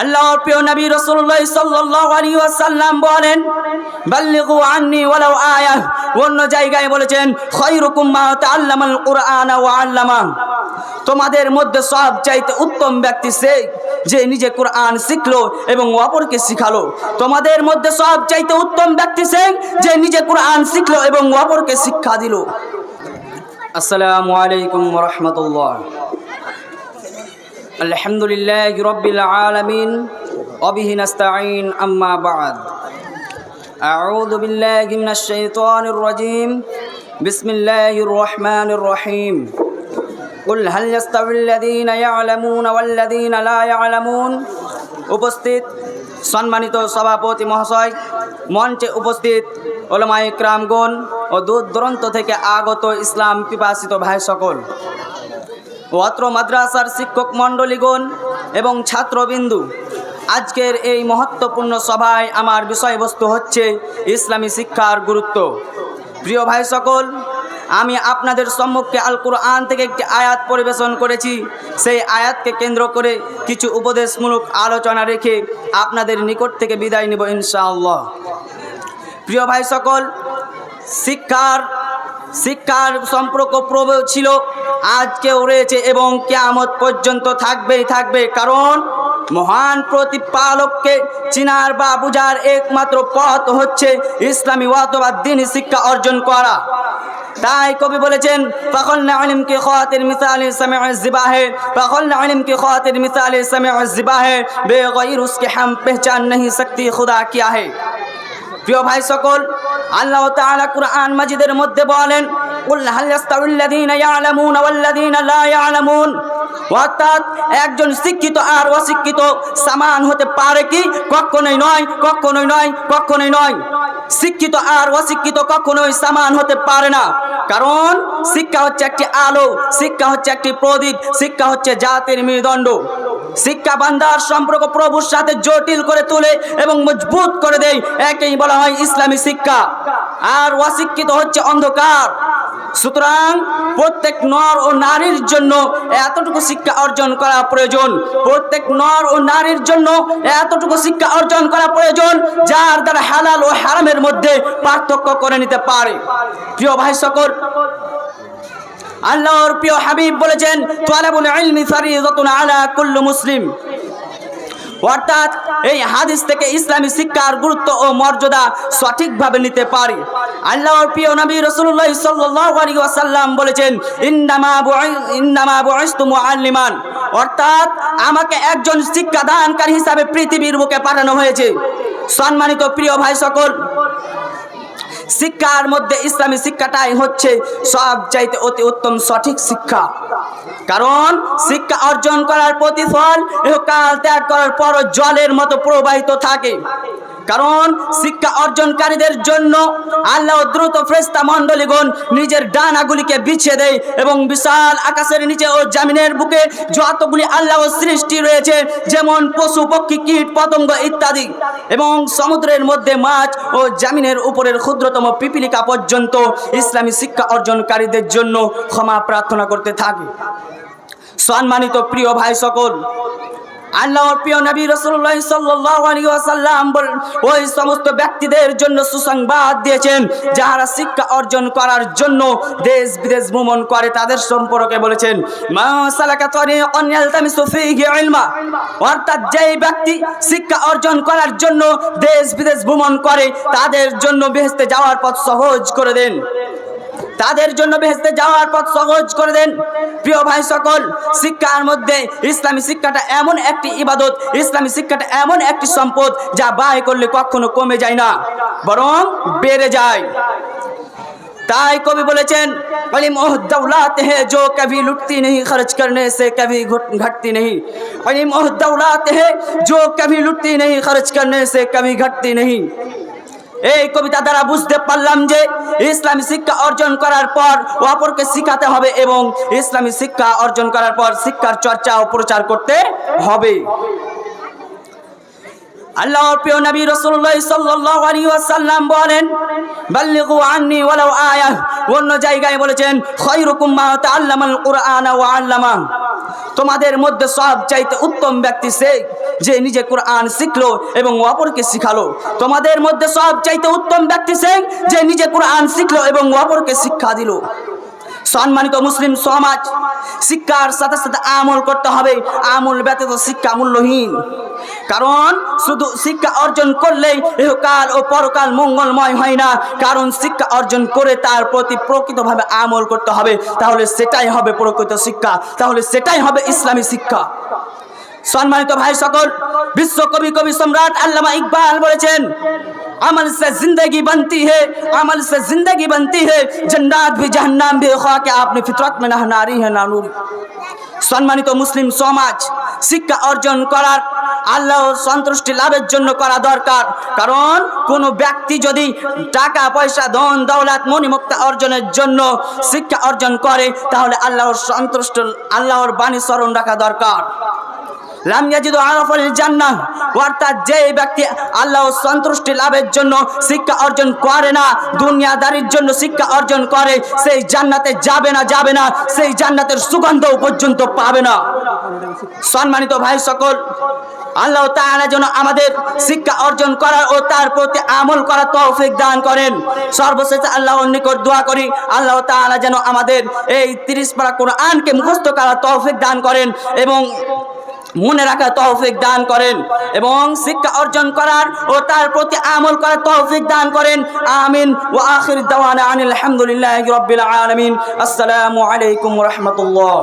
আল্লাহর প্রিয় নবী রাসূলুল্লাহ সাল্লাল্লাহু আলাইহি ওয়াসাল্লাম বলেন, বাল্লিগু আন্নি ওয়ালাউ আয়াহ। অন্য জায়গায় বলেছেন, খায়রুকুম মা তাআল্লামাল কুরআনা ওয়া আল্লামা। তোমাদের মধ্যে সবচাইতে উত্তম ব্যক্তি সে যে নিজে কোরআন শিখলো এবং অপরকে শিখালো। তোমাদের মধ্যে সবচাইতে উত্তম ব্যক্তি সে যে নিজে কোরআন শিখলো এবং অপরকে শিক্ষা দিল। আসসালামু আলাইকুম ওয়া রাহমাতুল্লাহ। আলহামদুলিল্লাহি রাব্বিল আলামিন ওয়া বিহি নাস্তাঈন, আম্মা বা'দ। আউযু বিল্লাহি মিনাশ শাইতানির রাজীম। বিসমিল্লাহির রহমানির রহিম। কুল হাল ইয়াস্তাউল্লাযীনা ইয়া'লামুনা ওয়াল্লাযীনা লা ইয়া'লামুন। উপস্থিত সম্মানিত সভাপতি মহাশয়, মঞ্চে উপস্থিত উলামায়ে কিরামগণ ও দূর দূরান্ত থেকে আগত ইসলাম পিপাসিত ভাই সকল, অত্র মাদ্রাসার শিক্ষক মণ্ডলীগণ এবং ছাত্রবিন্দু, আজকের এই মহত্বপূর্ণ সভায় আমার বিষয়বস্তু হচ্ছে ইসলামী শিক্ষার গুরুত্ব। প্রিয় ভাই সকল, আমি আপনাদের সম্মুখে আল কুরআন থেকে একটি আয়াত পরিবেশন করেছি। সেই আয়াতকে কেন্দ্র করে কিছু উপদেশমূলক আলোচনা রেখে আপনাদের নিকট থেকে বিদায় নিব ইনশাআল্লাহ। প্রিয় ভাই সকল, শিক্ষার সম্পর্ক প্রবল ছিল, আজকেও রয়েছে এবং কিয়ামত পর্যন্ত থাকবে। কারণ মহান প্রতিপালককে চিনার বা বুঝার একমাত্র পথ হচ্ছে ইসলামী অথবা দ্বীনি শিক্ষা অর্জন করা। তাই কবি বলেছেন, ফাখলনা ইলম কি খাতির মিসালে সামিউ জিবাহে, ফাখলনা ইলম কি খাতির মিসালে সামিউ জিবাহে, বেগৈর উসকে হাম পহচান नहीं सकती खुदा क्या है। প্রিয় ভাই সকল, আল্লাহ তাআলা কুরআন মাজিদের মধ্যে বলেন, কুল হাল ইয়াস্তাউল্লাযীনা ইয়া'লামুনা ওয়াল্লাযীনা লা ইয়া'লামুন। অর্থাৎ একজন শিক্ষিত আর অশিক্ষিত সমান হতে পারে কি? কখনোই নয়। শিক্ষিত আর অশিক্ষিত কখনোই সমান হতে পারে না। কারণ শিক্ষা হচ্ছে একটি আলো, শিক্ষা হচ্ছে একটি প্রদীপ, শিক্ষা হচ্ছে জাতির মেরুদণ্ড। শিক্ষা বান্দার সম্পর্ক প্রভুর সাথে জটিল করে তোলে এবং মজবুত করে দেয়, একেই বলা হয় ইসলামী শিক্ষা। আর অশিক্ষিত হচ্ছে অন্ধকার। সুতরাং প্রত্যেক নর ও নারীর জন্য এতটুকু শিক্ষা অর্জন করা প্রয়োজন, প্রত্যেক নর ও নারীর জন্য এতটুকু শিক্ষা অর্জন করা প্রয়োজন যার দ্বারা হালাল ও হারামের মধ্যে পার্থক্য করে নিতে পারে। প্রিয় ভাই সকল, আল্লাহর প্রিয় হাবিব বলেছেন, তালাবুল ইলমি ফারিযাতুন আলা কুল্লি মুসলিম। অর্থাৎ এই হাদিস থেকে ইসলামী শিক্ষার গুরুত্ব ও মর্যাদা সঠিকভাবে নিতে পারি। আল্লাহর প্রিয় নবী রাসূলুল্লাহ সাল্লাল্লাহু আলাইহি ওয়াসাল্লাম বলেছেন, ইন্নামা বুইসতু মুআল্লিমান। অর্থাৎ আমাকে একজন শিক্ষাদানকারী হিসাবে পৃথিবীর বুকে পাঠানো হয়েছে। সম্মানিত প্রিয় ভাই সকল, শিক্ষার মধ্যে ইসলামী শিক্ষাটাই হচ্ছে সবচাইতে অতি উত্তম সঠিক শিক্ষা। কারণ শিক্ষা অর্জন করার প্রতিফল ইহকাল ত্যাগ করার পর জলের মতো প্রবাহিত থাকে। কারণ শিক্ষা অর্জনকারীদের জন্য আল্লাহ দ্রুত ফেরেশতা মণ্ডলীগণ নিজের ডানাগুলিকে বিছিয়ে দেয় এবং বিশাল আকাশের নিচে ও জমিনের বুকে যতগুলি আল্লাহর সৃষ্টি রয়েছে, যেমন পশু পক্ষী কীট পতঙ্গ ইত্যাদি, এবং সমুদ্রের মধ্যে মাছ ও জমিনের উপরের ক্ষুদ্রতম পিপিলিকা পর্যন্ত ইসলামী শিক্ষা অর্জনকারীদের জন্য ক্ষমা প্রার্থনা করতে থাকে। সম্মানিত প্রিয় ভাই সকল, আল্লাহর প্রিয় নবী রাসূলুল্লাহ সাল্লাল্লাহু আলাইহি ওয়াসাল্লাম ওই সমস্ত ব্যক্তিদের জন্য সুসংবাদ দিয়েছেন যারা শিক্ষা অর্জন করার জন্য দেশ বিদেশ ভ্রমণ করে। তাদের সম্পর্কে বলেছেন, মা সালাকা তারিকান ইয়ালতামিসু ফীহি ইলমা। অর্থাৎ যেই ব্যক্তি শিক্ষা অর্জন করার জন্য দেশ বিদেশ ভ্রমণ করে তাদের জন্য বেহেশতে যাওয়ার পথ সহজ করে দেন, প্রিয় ভাই সকল, শিক্ষার মধ্যে ইসলামী শিক্ষাটা এমন একটি ইবাদত, ইসলামী শিক্ষাটা এমন একটি সম্পদ যা ব্যয় করলে কখনো কমে যায় না, বরং বেড়ে যায়। তাই কবি বলেছেন, ইলম ওহ দৌলত है जो कभी लुटती नहीं, खर्च करने से कभी घटती नहीं। इल्म ओह दौलत है जो कभी लुटती नहीं, खर्च करने से कभी घटती नहीं। এই কবিতা দ্বারা বুঝতে পারলাম যে ইসলামী শিক্ষা অর্জন করার পর অপরকে শিখাতে হবে এবং ইসলামী শিক্ষা অর্জন করার পর শিক্ষার চর্চা ও প্রচার করতে হবে। আল্লাহর প্রিয় নবী রাসূলুল্লাহ সাল্লাল্লাহু আলাইহি ওয়াসাল্লাম বলেন, বাল্লিগু আন্নি ওয়ালাউ আয়াহ। অন্য জায়গায় বলেছেন, খায়রুকুম মা তাআল্লামাল কুরআনা ওয়া আল্লামা। তোমাদের মধ্যে সবচাইতে উত্তম ব্যক্তি সে যে নিজে কোরআন শিখলো এবং অপরকে শিখালো। তোমাদের মধ্যে সবচাইতে উত্তম ব্যক্তি সে যে নিজে কোরআন শিখলো এবং অপরকে শিক্ষা দিল। সম্মানিত মুসলিম সমাজ, শিক্ষার সাথে সাথে আমল করতে হবে। আমল ব্যতীত শিক্ষা মূল্যহীন। কারণ শুধু শিক্ষা অর্জন করলেই ইহকাল ও পরকাল মঙ্গলময় হয় না। কারণ শিক্ষা অর্জন করে তার প্রতি প্রকৃতভাবে আমল করতে হবে। তাহলে সেটাই হবে প্রকৃত শিক্ষা, তাহলে সেটাই হবে ইসলামী শিক্ষা। সম্মানিত ভাই সকল, বিশ্ব কবি সম্রাট আল্লামা ইকবাল বলেছেন, अमल से जिंदगी बनती है, अमल से जिंदगी बनती है, जन्नत भी जहन्नम भी, खा के आपने फितरत में ना नारी है ना नूरी। সম্মানিত মুসলিম সমাজ, শিক্ষা অর্জন করার আল্লাহর সন্তুষ্টি লাভের জন্য করা দরকার। কারণ কোনো ব্যক্তি যদি টাকা পয়সা ধন দৌলত মণিমুক্তা অর্জনের জন্য শিক্ষা অর্জন করে তাহলে আল্লাহর সন্তুষ্ট আল্লাহর বাণী স্মরণ রাখা দরকার। লাম ইয়াজিদু আরাফাল জান্নাহ, অর্থাৎ যে ব্যক্তি আল্লাহর সন্তুষ্টি লাভের জন্য শিক্ষা অর্জন করে না, দুনিয়াদারির জন্য শিক্ষা অর্জন করে, সেই জান্নাতে যাবে না, সেই জান্নাতের সুগন্ধ পর্যন্ত পাবে না। সম্মানিত ভাই সকল, আল্লাহ তাআলা যেন আমাদের শিক্ষা অর্জন করার ও তার প্রতি আমল করার তৌফিক দান করেন। সর্বশেষে আল্লাহর নিকট দোয়া করি, আল্লাহ তাআলা যেন আমাদের এই 30 পারা কোরআনকে মুখস্থ করার তৌফিক দান করেন এবং মনে রাখার তৌফিক দান করেন এবং শিক্ষা অর্জন করার ও তার প্রতি আমল করার তৌফিক দান করেন। আমিন। ওয়া আখির দাওয়ানা আনিল হামদুলিল্লাহি রাব্বিল আলামিন। আসসালামু আলাইকুম ওয়া রাহমাতুল্লাহ।